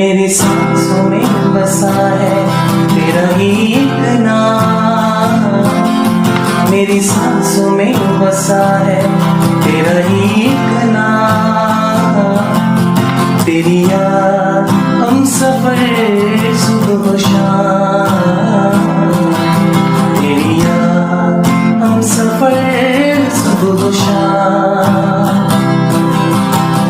मेरी सांसों में बसा है तेरा ही एक नाम, मेरी सांसों में बसा है तेरा ही एक नाम। तेरी याद हम सफर सुबह शाम, तेरी याद हम सफर सुबह शाम।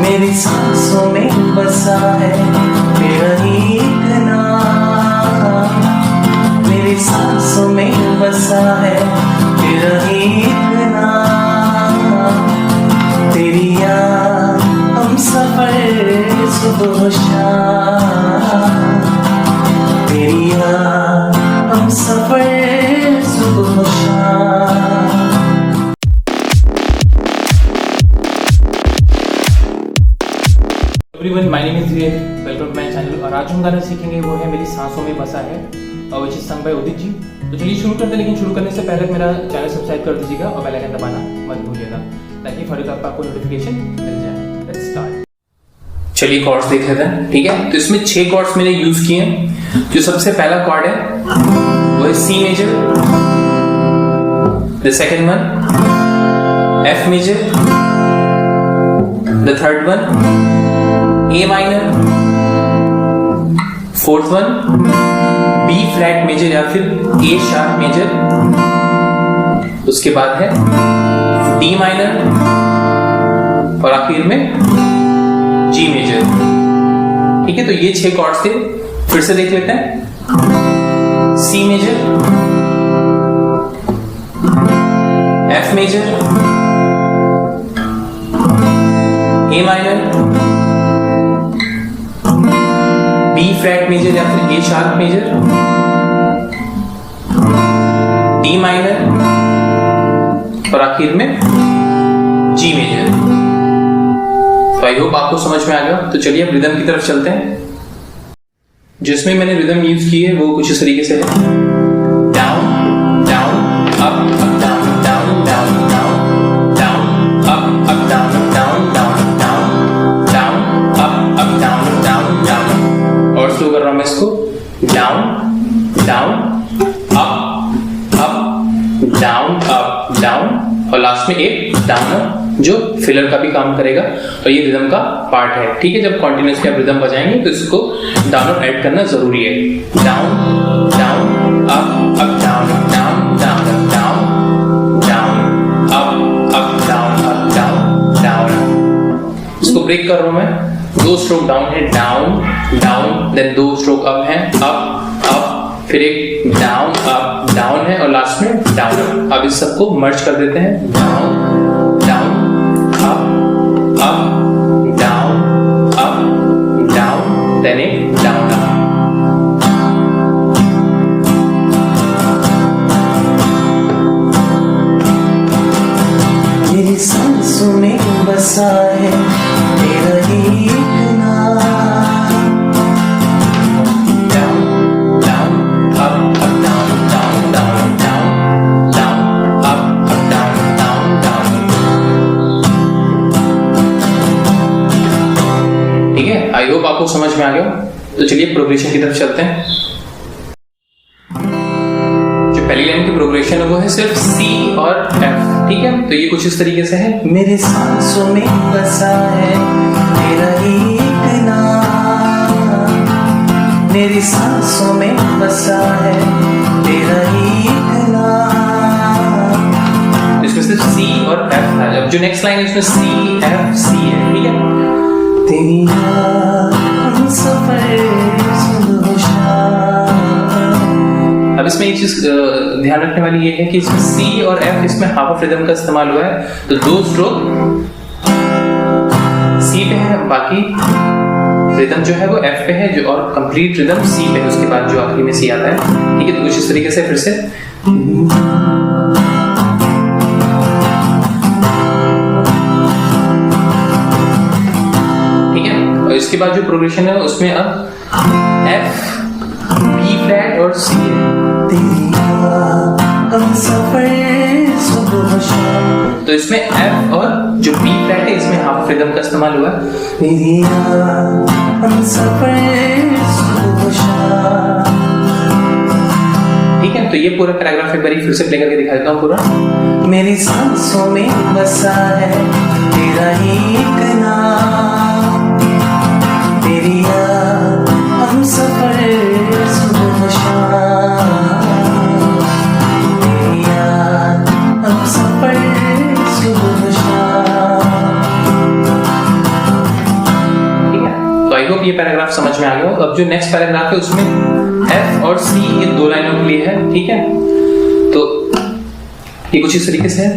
मेरी सांसों में बसा है तेरा ही एक नाम, मेरी सांसों में बसा है तेरा ही एक नाम। तेरी याद हम सफर सुबह शाम, तेरी याद हम सफर सुबह शाम। Everyone, my name is Dhiren, welcome to my channel. और आज हम गाना सीखेंगे वो है मेरी सांसों में बसा है, और which is sung by Udit ji. तो चलिए शुरू करते हैं, लेकिन शुरू करने से पहले मेरा चैनल सब्सक्राइब कर दीजिएगा और बेल आइकन दबाना मत भूलिएगा, ताकि फौरन आपको नोटिफिकेशन मिल जाए। Let's start. चलिए कॉर्ड्स देख लेते हैं, ठीक है। तो इसमें 6 कॉर्ड्स मैंने यूज किए हैं। जो सबसे पहला कॉर्ड है वो है C major, the second one F major, the third one A minor, fourth one B flat major या फिर A शार्प मेजर, उसके बाद है D माइनर और आखिर में G मेजर। ठीक है, तो ये 6 कॉर्ड्स थे। फिर से देख लेते हैं। C major, F major, A minor, B flat major या फिर A sharp major, D minor और आखिर में G मेजर। तो आई होप आपको समझ में आ गया। तो चलिए अब रिदम की तरफ चलते हैं। जिसमें मैंने रिदम यूज की है वो कुछ इस तरीके से है। Down down up up down down down down down up up down down down down down up down down down. और स्लो कर रहा हूं मैं इसको। Down down up up down up down, और लास्ट में एक डाउन जो फिलर का भी काम करेगा, और ये रिदम का पार्ट है। ठीक है, जब कॉन्टिन्यूसली आप रिदम बजाएंगे तो इसको डाउन ऐड करना जरूरी है। Down down up up down down down down down up down down. इसको ब्रेक कर रहा हूं मैं। 2 स्ट्रोक डाउन है, down down, then 2 stroke up है, अप अप, फिर एक डाउन अप डाउन है, और लास्ट में डाउन। अब इस सबको मर्ज कर देते हैं। Down down up up down then एक डाउन अप। मेरी सांसों में बसा है तेरा ही एक नाम। Down down up up down down down down down up up down down down. ठीक है, आई होप आपको समझ में आ गया। तो चलिए प्रोग्रेशन की तरफ चलते हैं। जो पहली लाइन की प्रोग्रेशन है वो है सिर्फ सी और एफ। ठीक है, तो ये कुछ इस तरीके से है। मेरे सांसों में बसा है तेरा ही एक नाम, मेरी सांसों में बसा है तेरा ही एक नाम। इसमें सिर्फ सी और एफ है। अब जो नेक्स्ट लाइन है उसमें सी एफ सी है। ठीक है, तेरी याद हम सफर सुबह शाम। अब इसमें एक चीज ध्यान रखने वाली ये है कि इसमें सी और एफ, इसमें हाफ ऑफ रिदम का इस्तेमाल हुआ है। तो 2 स्ट्रोक सी पे है, बाकी रिदम जो है वो एफ पे है, जो और कंप्लीट रिदम सी पे है। उसके बाद जो आखिरी में सी आता है। ठीक है, तो कुछ इस तरीके से फिर से। ठीक है, और इसके बाद जो प्रोग्रेशन है उसमें अब एफ बी फ्लैट और सी है। हम सफर सुबह शाम। तो इसमें एफ और जो बी फ्लैट है इसमें हाफ रिदम का इस्तेमाल हुआ है। हम सफर पूरा पैराग्राफ एक बार फिर से प्ले करके दिखा देता हूँ पूरा। मेरी सांसों में बसा है तेरा ही एक नाम, तेरी याद हम सफर सुबह शाम, तेरी याद हम सफर सुबह शाम। ठीक है, तो आई होप ये पैराग्राफ समझ में आ गया हो। अब जो नेक्स्ट पैराग्राफ है उसमें F और C ये 2 लाइनों के लिए है। ठीक है, तो ये कुछ इस तरीके से है।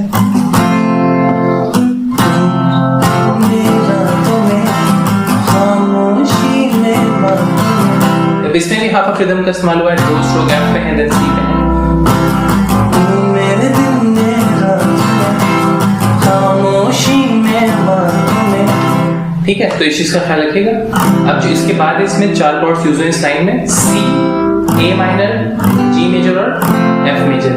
अब इसमें भी हाफ ऑफ रिदम का इस्तेमाल हुआ है, 2 स्ट्रोक F पे है, देन C पे है। मेरे दिल में खामोशी में बातों में। ठीक है, तो इस चीज का ख्याल रखिएगा। अब जो इसके बाद है इसमें 4 कॉर्ड्स यूज हुए इस लाइन में, C, A minor, G major और F मेजर।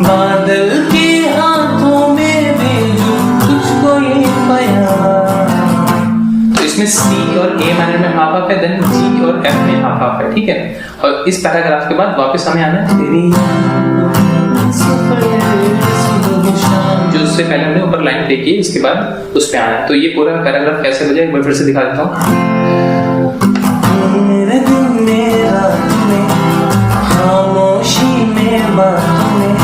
बादल के हाथों में भेजूं तुझको ये बयान। तो इसमें C और A माइनर में हाफ हाफ है, देन G और F में हाफ हाफ है। ठीक है, और इस पैराग्राफ के बाद वापस हमें आना है तेरी सफर सुबह शाम। जो उससे पहले हमने ऊपर लाइन देखी, इसके बाद उस पे आना है। तो ये पूरा पैराग्राफ कैसे बजा एक बार फिर से दिखा देता हूँ। मेरे दिन में रात में खामोशी में बातों में,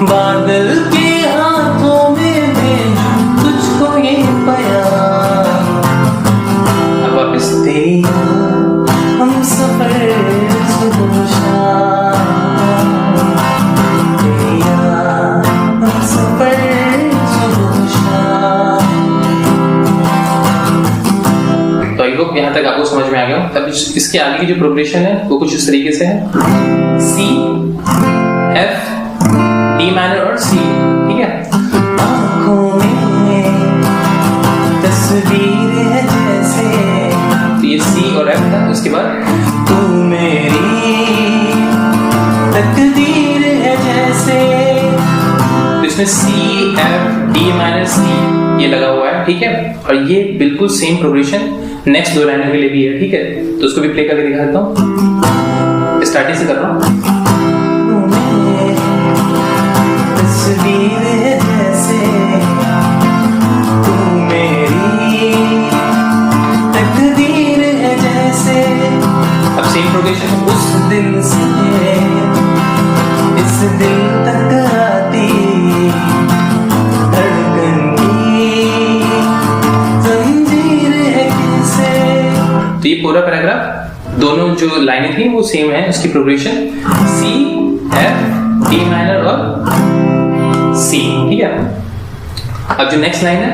बादल के हाथों में भेजूं तुझको ये बयान। अब वापस तेरी हम सफर सुबह शाम, तेरी हम सफर सुबह शाम। तो आई होप यहाँ तक आपको समझ में आ गया हो। तब इसके आगे की जो प्रोग्रेशन है वो कुछ इस तरीके से है, C, F, D माइनर और C। ठीक है, आँखों में तस्वीर है जैसे, तो ये C और F था। उसके बाद तू मेरी तकदीर है जैसे। तो इसमें C, F, D minor, C ये लगा हुआ है। ठीक है, और ये बिल्कुल सेम प्रोग्रेशन नेक्स्ट 2 लाइनों के लिए भी है। ठीक है, तो उसको भी प्ले करके दिखा देता हूँ। स्टार्टिंग से कर रहा हूँ। तस्वीर है जैसे, तू मेरी तकदीर है जैसे। अब सेम प्रोग्रेशन उस दिल से इस दिल तक आती धड़कन की जंजीर है किसे। तो ये पूरा पैराग्राफ दोनों जो लाइनें थी वो सेम है, उसकी progression C, F, D minor और C। ठीक है, अब जो नेक्स्ट लाइन है,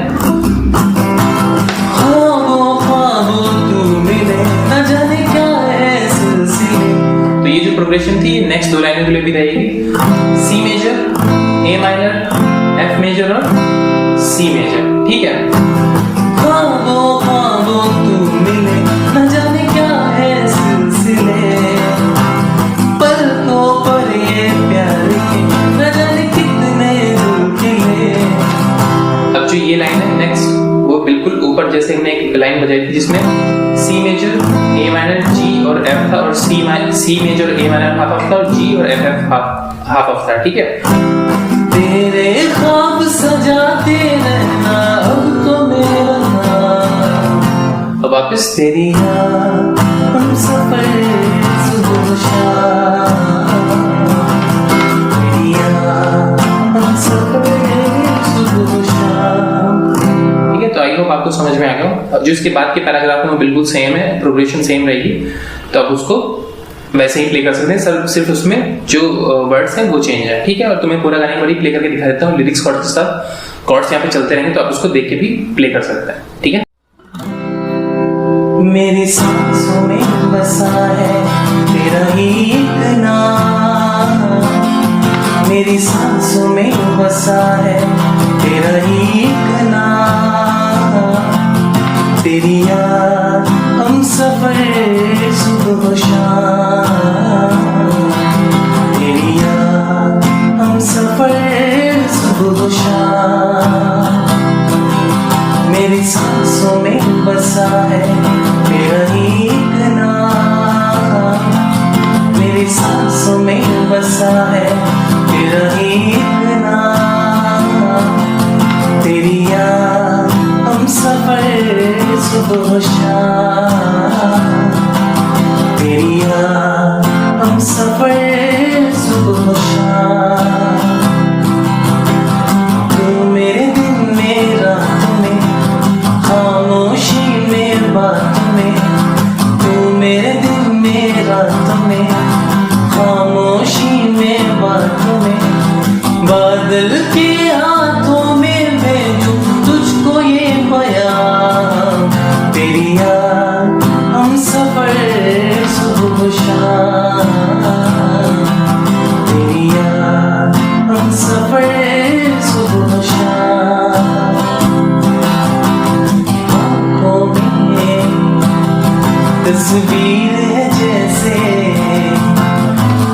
ख्वाबों ख्वाबों तू मिले न जाने क्या है सिलसिले। तो ये जो प्रोग्रेशन थी नेक्स्ट 2 लाइनों के लिए भी रहेगी, C major, A minor, F major और C मेजर। ठीक है, ख्वाबों ख्वाबों तू मिले न जाने क्या है सिलसिले, पलकों पर ये प्यार के न जाने कितने दिल खिले। अब जो ये लाइन है नेक्स्ट वो बिल्कुल ऊपर जैसे हमने एक लाइन बजाई थी जिसमें C major, A minor, G और F था, और C major, A minor half of था, और G और F हाफ ऑफ था। ठीक है, तेरे ख्वाब सजाते रहना अब तो मेरा नाम। अब वापस तेरी याद हम सफर सुबह शाम, तेरी याद हम सफर सुबह शाम। ठीक है, तो आई होप आपको समझ में आ गया हो। अब जो इसके बाद के पैराग्राफ में वो बिल्कुल सेम है, प्रोग्रेशन सेम रहेगी, तो आप उसको वैसे ही प्ले कर सकते हैं। सिर्फ उसमें जो वर्ड्स हैं वो चेंज है। ठीक है, और तुम्हें पूरा गाने बड़ी प्ले करके दिखा देता हूँ लिरिक्स कॉर्ड्स के साथ। कॉर्ड्स यहाँ पे चलते रहेंगे तो आप उसको देख के भी प्ले कर सकते हैं। ठीक है, मेरी सांसों में बसा है तेरा ही एक नाम, मेरी सांसों में बसा है तेरा ही एक नाम। तेरी याद हम सफर सुबह शाम, तेरी याद हम सफर सुबह शाम। मेरी सांसों में बसा है तेरा ही एक नाम, मेरी सांसों में बसा चल के हाथों में भेजूं तुझको ये बयान, तेरी याद हम सफर सुबह शाम, तेरी याद हम सफर सुबह शाम। आँखों में तस्वीर है जैसे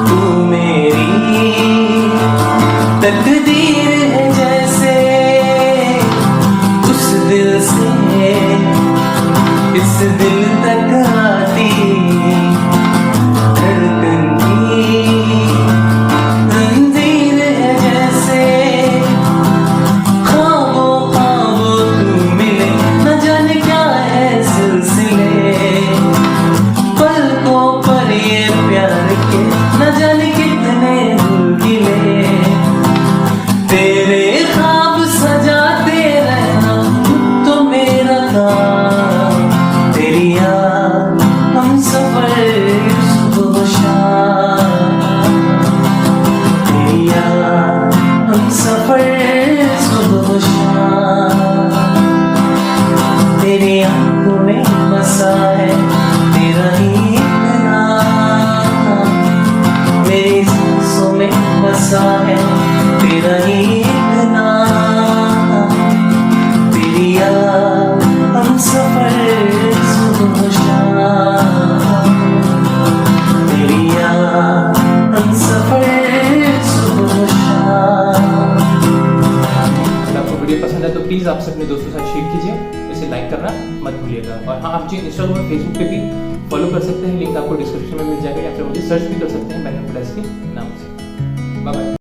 तू मेरी तकदीर है जैसे, उस दिल से इस दिल तक आती धड़कन की तंजीर है जैसे, ख्वाबों ख्वाबों तू मिले न जाने क्या है सिलसिले, पलकों पर ये प्यार के न जाने कितने गिले, तेरे ख्वाब सजाते रहना तो मेरा काम, तेरी याद हम सफर सुबह शाम, तेरी याद हम सफर सुबह शाम। तेरी आंखों में बसा है तेरा ही एक नाम, मेरी सांसों में बसा है तेरा ही एक नाम, तेरी याद हम सफर सुबह शाम, तेरी याद हम सफर सुबह शाम। अगर आपको वीडियो पसंद है तो प्लीज़ आपसे अपने दोस्तों के साथ शेयर कीजिए, इसे लाइक करना मत भूलिएगा। और हाँ, आप मुझे इंस्टाग्राम और फेसबुक पे भी फॉलो कर सकते हैं, लिंक आपको डिस्क्रिप्शन में मिल जाएगा, या फिर मुझे सर्च भी कर सकते हैं मैनन प्लस के नाम से। Bye bye.